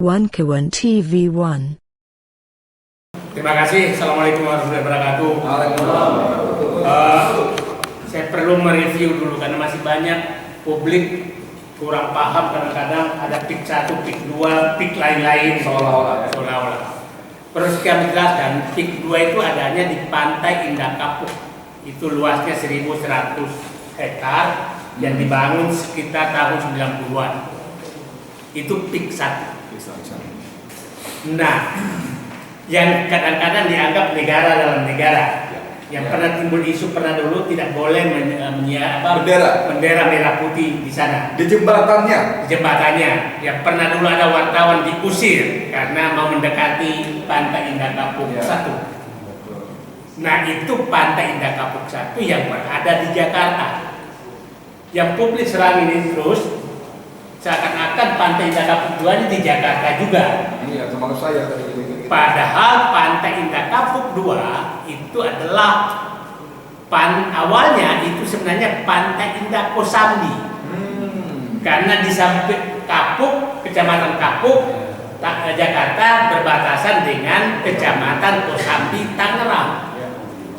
Wankawan TV1. Terima kasih. Assalamualaikum warahmatullahi wabarakatuh. Saya perlu mereview dulu karena masih banyak publik kurang paham, kadang-kadang ada PIK 1, PIK 2, PIK lain-lain seolah-olah. Terus kami jelaskan, PIK 2 itu adanya di Pantai Indah Kapuk. Itu luasnya 1.100 hektar yang dibangun sekitar tahun 90-an. Itu PIK 1. Nah, yang kadang-kadang dianggap negara dalam negara, yang pernah timbul isu pernah dulu tidak boleh bendera merah putih di sana. Di jembatannya. Yang pernah dulu ada wartawan diusir karena mau mendekati Pantai Indah Kapuk 1. Nah, itu Pantai Indah Kapuk 1 yang berada di Jakarta. Yang publik serang ini terus seakan-akan Pantai Indah Kapuk 2 ini di Jakarta juga. Iya, termasuk saya tadi. Padahal Pantai Indah Kapuk 2 itu adalah awalnya itu sebenarnya Pantai Indah Kosambi. Karena di samping Kapuk, Kecamatan Kapuk, Jakarta berbatasan dengan Kecamatan Kosambi, Tangerang.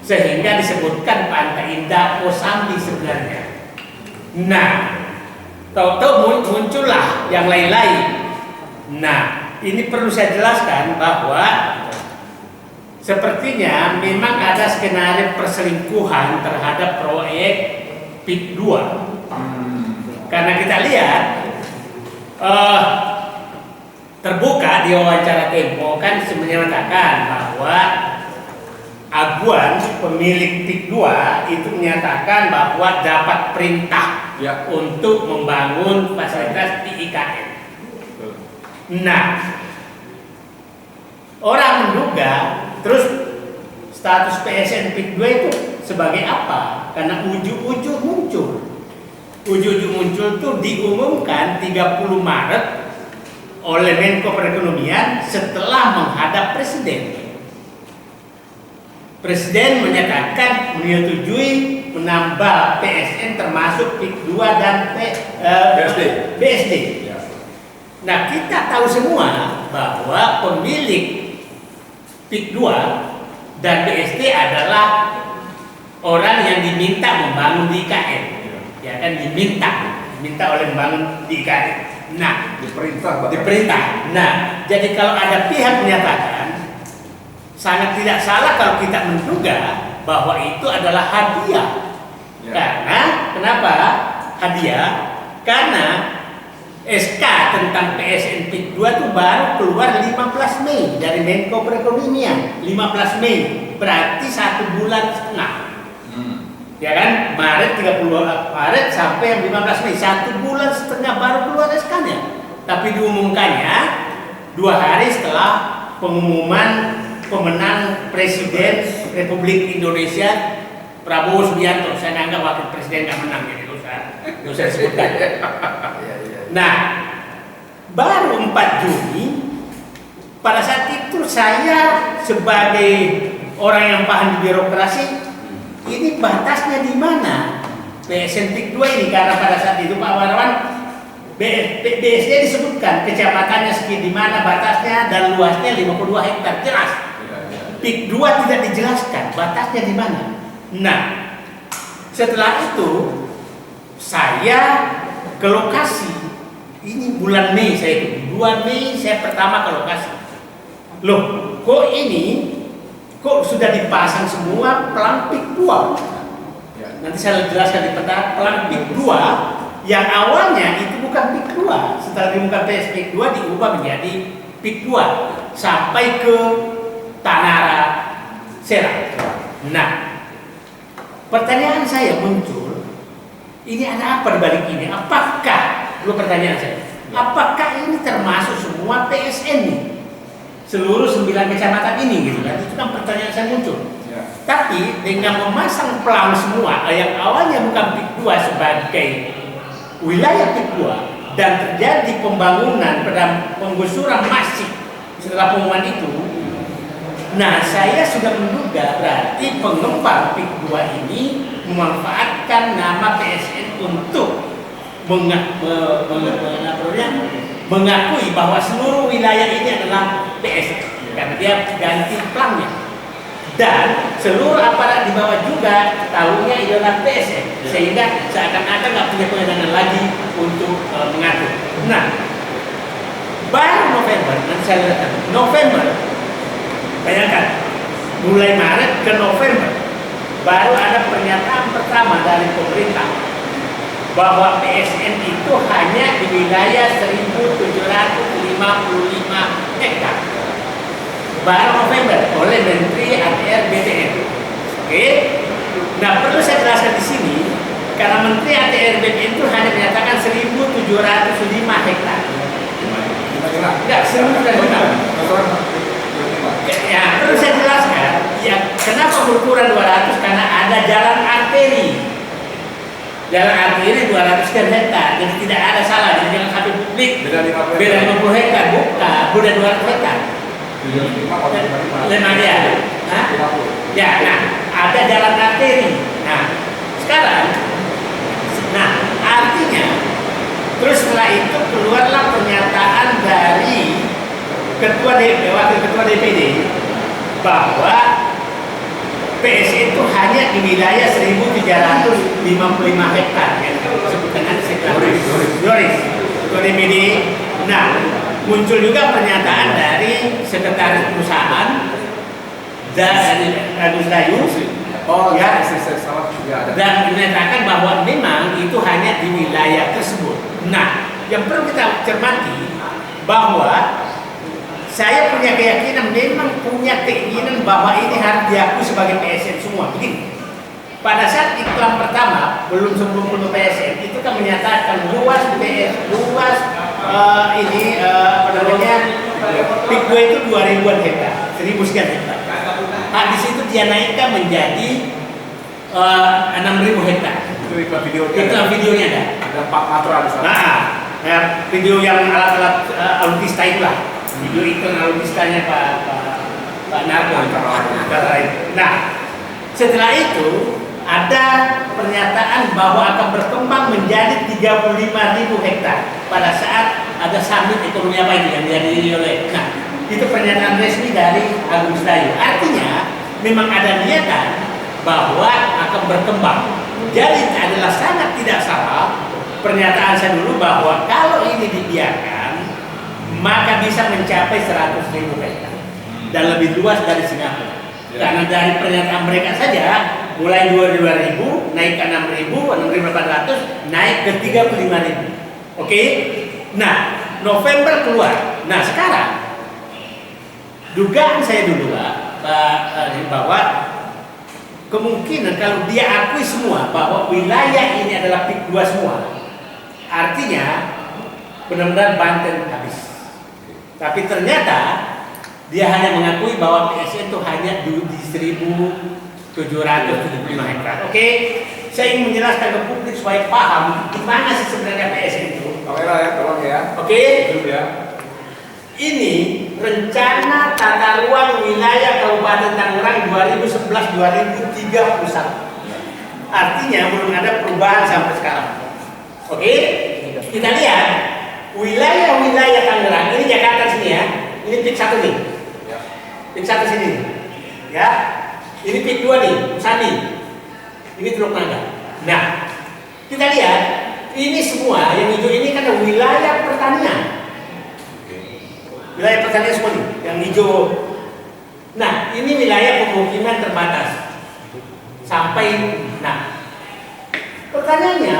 Sehingga disebutkan Pantai Indah Kosambi sebenarnya. Nah, tahu-tahu muncullah yang lain-lain. Nah, ini perlu saya jelaskan bahwa sepertinya memang ada skenario perselingkuhan terhadap proyek PIK 2. Karena kita lihat terbuka di wawancara Tempo kan sebenarnya mengatakan bahwa Aguan pemilik PIK 2 itu menyatakan bahwa dapat perintah untuk membangun fasilitas di IKN. Nah, orang menduga terus status PSN PIK 2 itu sebagai apa? Karena ujung-ujung muncul itu diumumkan 30 Maret oleh Menko Perekonomian setelah menghadap Presiden. Presiden menyatakan menyetujui menambah PSN termasuk PIK 2 dan BSD. Nah, kita tahu semua bahwa pemilik PIK 2 dan BSD adalah orang yang diminta membangun di IKN. Ya kan, diminta oleh membangun di IKN. Nah, diperintah. Nah, jadi kalau ada pihak menyatakan, sangat tidak salah kalau kita menduga bahwa itu adalah hadiah. Karena kenapa hadiah? Karena SK tentang PSN PIK 2 itu baru keluar 15 Mei dari Menko Perekonomian. 15 Mei berarti 1,5 bulan. Ya kan? Maret 30 Maret sampai 15 Mei 1,5 bulan baru keluar SK-nya. Tapi diumumkannya 2 hari setelah pengumuman pemenang Presiden Republik Indonesia Prabowo Subianto. Saya anggap wakil presiden nggak menang, jadi nggak usah sebutkan. Nah, baru 4 Juni pada saat itu saya sebagai orang yang paham di birokrasi, ini batasnya di mana PSN PIK 2 ini? Karena pada saat itu Pak Warawan BSD disebutkan kecamatannya di mana batasnya dan luasnya 52 hektar jelas. PIK 2 tidak dijelaskan batasnya di mana. Nah, setelah itu saya ke lokasi. Ini bulan Mei saya itu, 2 Mei saya pertama ke lokasi. Loh, kok sudah dipasang semua pelang PIK 2? Nanti saya jelaskan di peta pelang PIK 2 yang awalnya itu bukan PIK 2. Setelah diumumkan PIK 2 diubah menjadi PIK 2 sampai ke Tanara Serang. Nah, pertanyaan saya muncul, ini ada apa di balik ini? Dulu pertanyaan saya, apakah ini termasuk semua PSN nih? Seluruh 9 kecamatan ini gitu kan? Itu kan pertanyaan saya muncul. Tapi dengan memasang pelang semua yang awalnya bukan PIK 2 sebagai wilayah PIK 2 dan terjadi pembangunan pada penggusuran masif setelah pengumuman itu, nah saya sudah menduga berarti pengembang PIK 2 ini memanfaatkan nama PSN untuk mengakui bahwa seluruh wilayah ini adalah PSN karena dia ganti plangnya, dan seluruh aparat di bawah juga tahunya itu adalah PSN, sehingga seakan-akan nggak punya kewenangan lagi untuk mengatur. Nah, baru November, nanti saya lihat November, bayangkan mulai Maret ke November baru ada pernyataan pertama dari pemerintah bahwa PSN itu hanya di wilayah 1.755 hektar. Baru November oleh Menteri ATR BPN. Oke. Nah, perlu saya jelaskan di sini karena Menteri ATR BPN itu hanya menyatakan 1.705 hektar. Enggak, 1.705. Ya, perlu saya jelaskan, ya kenapa berukuran 200? Karena ada jalan arteri. Jalan arteri 200 sekian hektar, jadi tidak ada salah. Jadi jangan sampai publik beda 50 hektar, bukan, beda 200 hektar. Lima dia, ya, nah ada jalan arteri. Nah, sekarang, nah artinya, terus setelah itu keluarlah pernyataan dari wakil ketua DPD bahwa PSN itu hanya di wilayah 1.355 hektar yang disebutkan nanti Doris ketua DPD. Nah, muncul juga pernyataan dari sekretaris perusahaan dari Agus Dayu, dan menyatakan bahwa memang itu hanya di wilayah tersebut. Nah, yang perlu kita cermati bahwa saya punya keyakinan, memang punya keinginan bahwa ini harus diakui sebagai PSN semua. Begini, pada saat iklan pertama, sebelum penuh PSN, itu kan menyatakan luas PIK 2 itu 2.000-an hektar, 1.000 sekian hektar. Habis itu dia naikkan menjadi 6.000 hektar. Itu iklan videonya. Iklan videonya ada. Ada Pak Matra di sana. Nah, video yang alat-alat alutista itulah. Video iklan alutistanya Pak Narko. Nah, setelah itu ada pernyataan bahwa akan berkembang menjadi 35.000 hektar pada saat ada summit ekonomi apa itu yang dihadiri oleh. Nah, itu pernyataan resmi dari Agus Dayu. Artinya memang ada niatan bahwa akan berkembang. Jadi adalah sangat tidak salah pernyataan saya dulu bahwa kalau ini dibiarkan maka bisa mencapai 100.000 hektar dan lebih luas dari Singapura. Karena dari pernyataan mereka saja mulai 22.000 naik ke 6.000, 6.800 naik ke 35.000. Oke. Nah, November keluar. Nah, sekarang dugaan saya dulu bahwa kemungkinan kalau dia akui semua bahwa wilayah ini adalah PIK 2 semua, artinya benar-benar Banten habis. Tapi ternyata dia hanya mengakui bahwa PSN itu hanya di 1.775 hektar. Oke, saya ingin menjelaskan ke publik supaya paham di mana sih sebenarnya PSN itu. Kamera ya, tolong ya. Oke. Ya. Ini rencana tata ruang wilayah Kabupaten Tangerang 2011-2031. Artinya belum ada perubahan sampai sekarang. Oke, kita lihat wilayah-wilayah Tangerang ini Jakarta sini ya. Ini PIK 1 nih. PIK 1 sini. Ya. Ini PIK 2 nih, Sandi. Ini Teluk Naga. Nah, kita lihat ini semua yang hijau ini kan wilayah pertanian. Wilayah pertanian semua nih, yang hijau. Nah, ini wilayah pemukiman terbatas. Sampai, nah, pertanyaannya,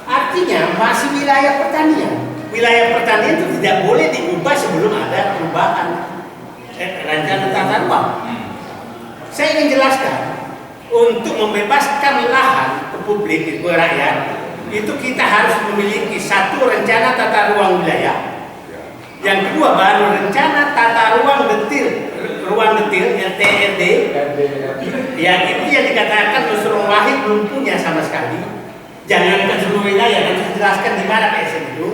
artinya masih wilayah pertanian. Wilayah pertanian itu tidak boleh diubah sebelum ada perubahan rencana tata ruang. Saya ingin jelaskan, untuk membebaskan lahan ke publik, ke rakyat, itu kita harus memiliki satu rencana tata ruang wilayah. Yang kedua baru rencana tata ruang detil yang TRD, yang itu yang dikatakan Nusron Wahid belum punya sama sekali. Jangankan seluruh wilayah, nanti dijelaskan di mana PSN itu.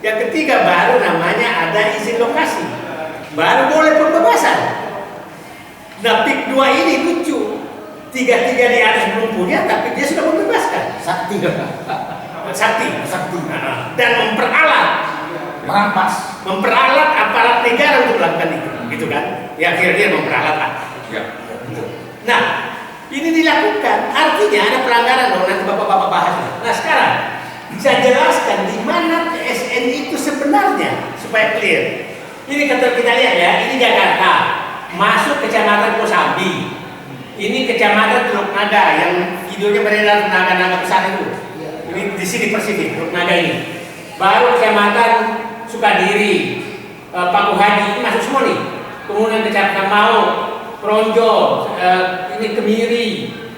Yang ketiga baru namanya ada izin lokasi, baru boleh pembebasan. Nah, PIK 2 ini lucu, tiga di atas belum punya, tapi dia sudah membebaskan. Sakti. Dan memperalat. Merampas. Memperalat aparat negara untuk melakukan itu, gitu kan? Ya kira-kira memperalat lah. Ya. Nah, ini dilakukan, artinya ada pelanggaran dong, nanti bapak-bapak bahas. Nah sekarang, saya jelaskan di mana PSN itu sebenarnya, supaya clear. Ini kita lihat ya, ini Jakarta, masuk kecamatan Kosambi. Ini kecamatan Teluk Naga, yang videonya beredar naga-naga besar itu. Ini di sini Persik, Teluk Naga ini. Baru kecamatan Sukadiri, Paku Haji, ini masuk semua nih. Kemudian kecamatan Mau, Pronjo, ini Kemiri,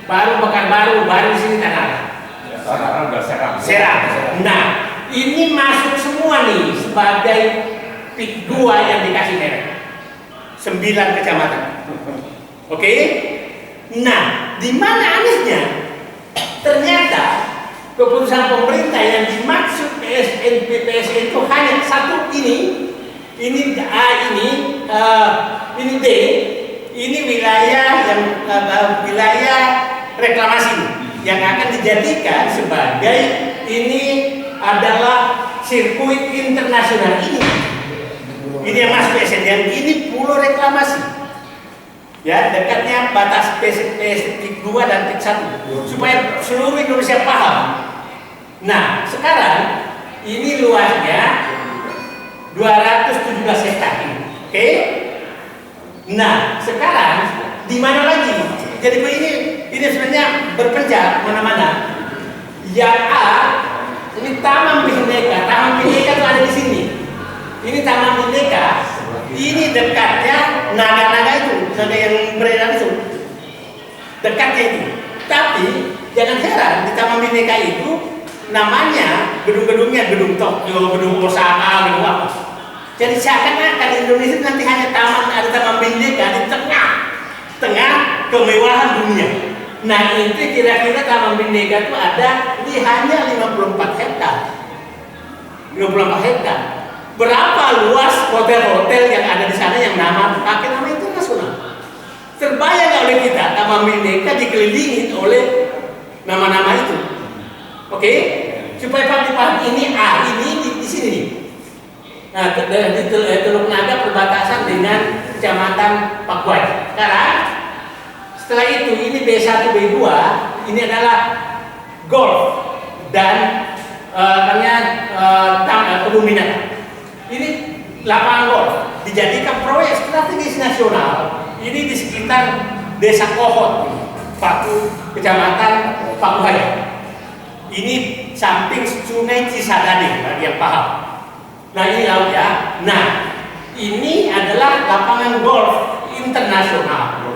baru Pekanbaru, baru di sini Tanah. Sekarang udah Serang. Nah, ini masuk semua nih sebagai PIK 2 yang dikasih merek. 9 kecamatan. Oke? Nah, di mana anehnya? Ternyata keputusan pemerintah yang dimaksud PSN itu hanya satu ini A, ini D, ini wilayah yang wilayah reklamasi yang akan dijadikan sebagai ini adalah sirkuit internasional ini. Ini yang masuk PSN, yang ini pulau reklamasi. Ya, dekatnya batas PIK 2 dan PIK 1 supaya seluruh Indonesia paham. Nah, sekarang ini luasnya 217 hektar. Oke? Nah, sekarang di mana lagi? Jadi ini sebenarnya berpencar mana-mana. Yang A, ini Taman Bhinneka. Taman Bhinneka itu ada di sini. Ini Taman Bhinneka. Ini dekatnya naga-naga itu, naga yang beredar itu. Dekatnya itu. Tapi jangan heran di Taman Bhinneka itu namanya gedung-gedungnya gedung Tokyo, gedung Osaka, gedung apa. Jadi seakan-akan Indonesia nanti hanya ada Taman Bhinneka di tengah kemewahan dunia. Nah, itu kira-kira Taman Bhinneka itu ada di hanya 54 hektar. 54 hektar. Berapa luas hotel-hotel yang ada di sana yang pakai nama internasional? Terbayang oleh kita Taman Bhinneka dikelilingi oleh nama-nama itu. Oke? Supaya paham ini A, ini di sini nih. Nah, di Teluk Naga perbatasan dengan Kecamatan Pakuai. Sekarang setelah itu ini B1 B2 ini adalah golf dan kebun binatang. Ini lapangan golf dijadikan proyek strategis nasional. Ini di sekitar Desa Kohot, Kecamatan Pakuhaya. Ini samping Sungai Cisadane bagi yang paham. Nah, ini laut ya. Nah, ini adalah lapangan golf internasional.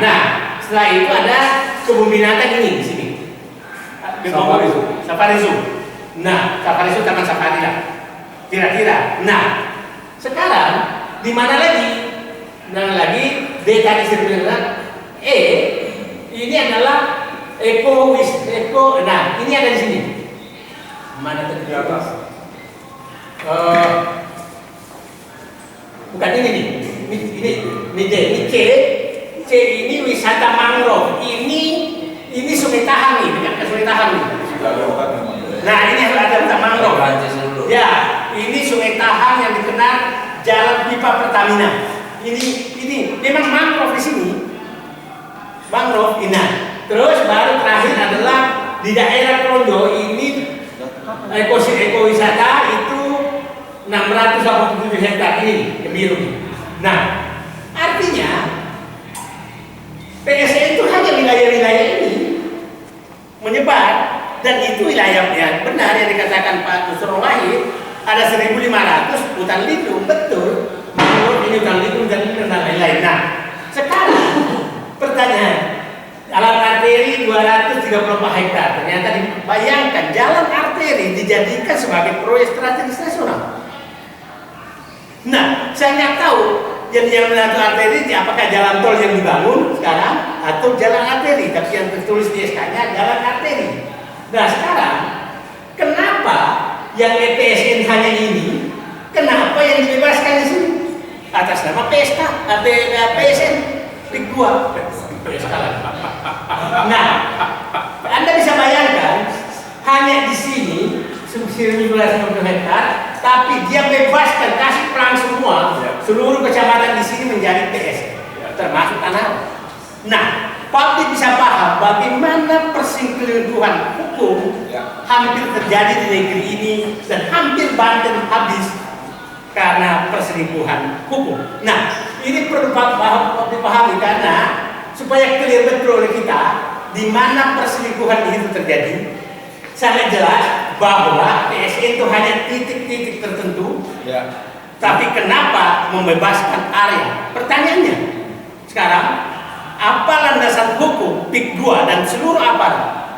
Nah, setelah itu ada kebun binatang ini di sini. Safari Zoo. Nah, Safari Zoo taman safari lah. Kira-kira. Nah, sekarang di mana lagi? D tadi sebenarnya E ini adalah eko. Nah, ini ada di sini. Mana tadi di atas? Bukan ini nih. Ini D, ini C. C ini wisata mangrove. Ini Sungai Tahang nih, dekat Sungai Tahang nih. Nah, ini ada wisata mangrove. Ya, ini Sungai Tahang yang dikenal jalan pipa Pertamina. Ini memang mangrove di sini. Mangrove ini. Terus baru terakhir adalah di daerah Pronjo ini ekowisata itu 687 hektar ini Kemiru. Nah, artinya PSN itu hanya wilayah-wilayah ini menyebar, dan itu wilayah yang benar yang dikatakan Pak Nusron Wahid ada 1.500 hutan lindung, betul. Ini hutan lindung dan lain-lain. Nah, sekarang pertanyaan, jalan arteri 234 hektar. Ternyata bayangkan jalan arteri dijadikan sebagai proyek strategis nasional. Nah, saya nggak tahu yang menatu arteri apakah jalan tol yang dibangun sekarang atau jalan arteri, tapi yang tertulis di SK-nya jalan arteri. Nah, sekarang kenapa yang PSN hanya ini? Kenapa yang dibebaskan di sini? Atas nama PSK, PSN, PIK 2. PSK lagi. Nah, Anda bisa bayangkan hanya di sini 1.950 hektar tapi dia bebaskan, kasih pelang semua, seluruh kecamatan di sini menjadi PSN, termasuk tanah. Nah, publik bisa paham bagaimana perselingkuhan hukum hampir terjadi di negeri ini dan hampir Banten habis karena perselingkuhan hukum. Nah, ini perlu dipahami karena supaya clear betul oleh kita di mana perselingkuhan itu terjadi. Sangat jelas bahwa PSN itu hanya titik-titik tertentu, tapi kenapa membebaskan area? Pertanyaannya sekarang, apa landasan hukum PIK 2 dan seluruh aparat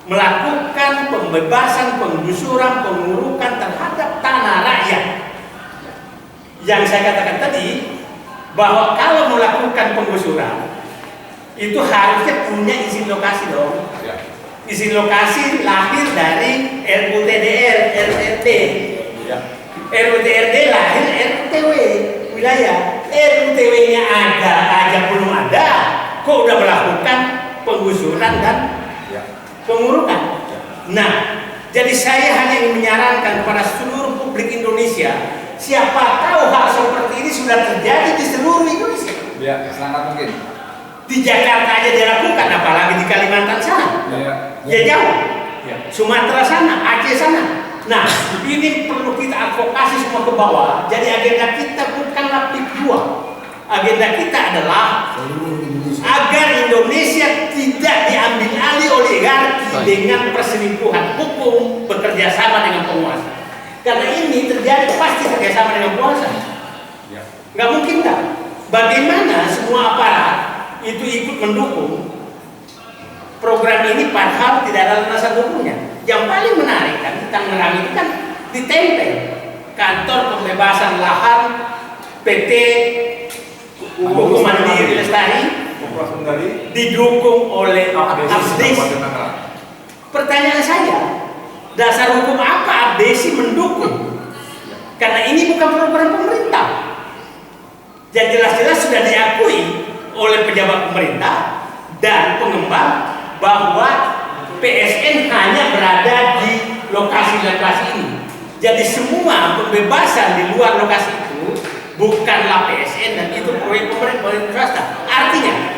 melakukan pembebasan, penggusuran, pengurukan terhadap tanah rakyat? Yang saya katakan tadi, bahwa kalau melakukan penggusuran itu harusnya punya izin lokasi dong. Izin lokasi lahir dari RUTDR, RRT. RUTRD lahir RUTW wilayah. RUTW-nya ada aja belum ada, kok udah melakukan penggusuran dan pengurukan. Nah, jadi saya hanya ingin menyarankan kepada seluruh publik Indonesia, siapa tahu hal seperti ini sudah terjadi di seluruh Indonesia. Ya, sangat mungkin. Di Jakarta aja dilakukan, apalagi di Kalimantan sana. Ya jauh. Sumatera sana, Aceh sana. Nah, ini perlu kita advokasi semua ke bawah. Jadi agenda kita bukanlah PIK 2. Agenda kita adalah agar Indonesia tidak diambil alih oligarki dengan perselingkuhan hukum, bekerja sama dengan penguasa. Karena ini terjadi pasti kerjasama dengan penguasa. Nggak mungkin tak? Bagaimana semua aparat itu ikut mendukung program ini padahal tidak ada landasan hukumnya. Yang paling menarik kan di Tangerang itu kan ditempel kantor pembebasan lahan PT Hukum Mandiri Lestari didukung oleh Abdesi. Pertanyaan saya, dasar hukum apa Abdesi mendukung? Karena ini bukan program pemerintah. Yang jelas-jelas sudah diakui oleh pejabat pemerintah dan pengembang bahwa PSN hanya berada di lokasi-lokasi ini. Jadi semua pembebasan di luar lokasi itu bukanlah PSN dan itu proyek pemerintah swasta. Artinya,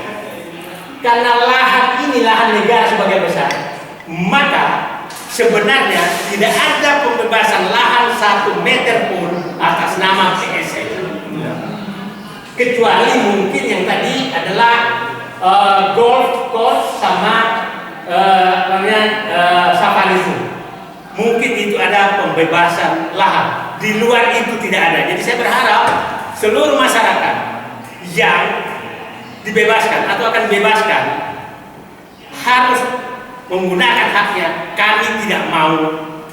karena lahan ini lahan negara sebagai besar, maka sebenarnya tidak ada pembebasan lahan 1 meter pun atas nama PSN. Kecuali mungkin yang tadi adalah golf course sama safari zoo. Mungkin itu ada pembebasan lahan. Di luar itu tidak ada. Jadi saya berharap seluruh masyarakat yang dibebaskan atau akan dibebaskan harus menggunakan haknya. Kami tidak mau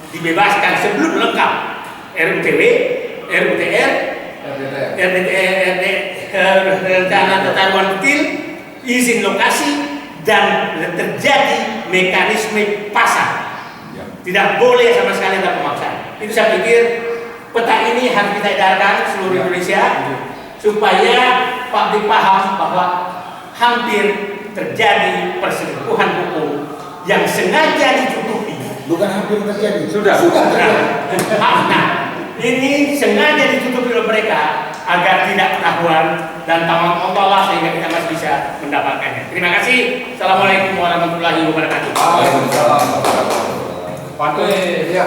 dibebaskan sebelum lengkap RUTW, RUTR, rencana tata ruang detail, izin lokasi, dan terjadi mekanisme pasar. Tidak boleh sama sekali ada pemaksaan. Itu saya pikir peta ini harus kita edarkan seluruh Indonesia supaya publik paham bahwa hampir terjadi perselingkuhan hukum yang sengaja ditutupi. Bukan hampir terjadi. Sudah. Nah, ini sengaja ditutupi oleh mereka agar tidak ketahuan dan tawang Allah sehingga kita masih bisa mendapatkannya. Terima kasih. Assalamualaikum warahmatullahi wabarakatuh. Waalaikumsalam. Pantun. Ya.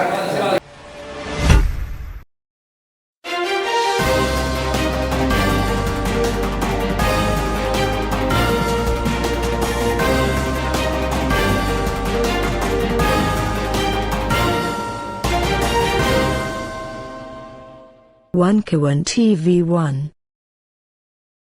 One Kawan TV 1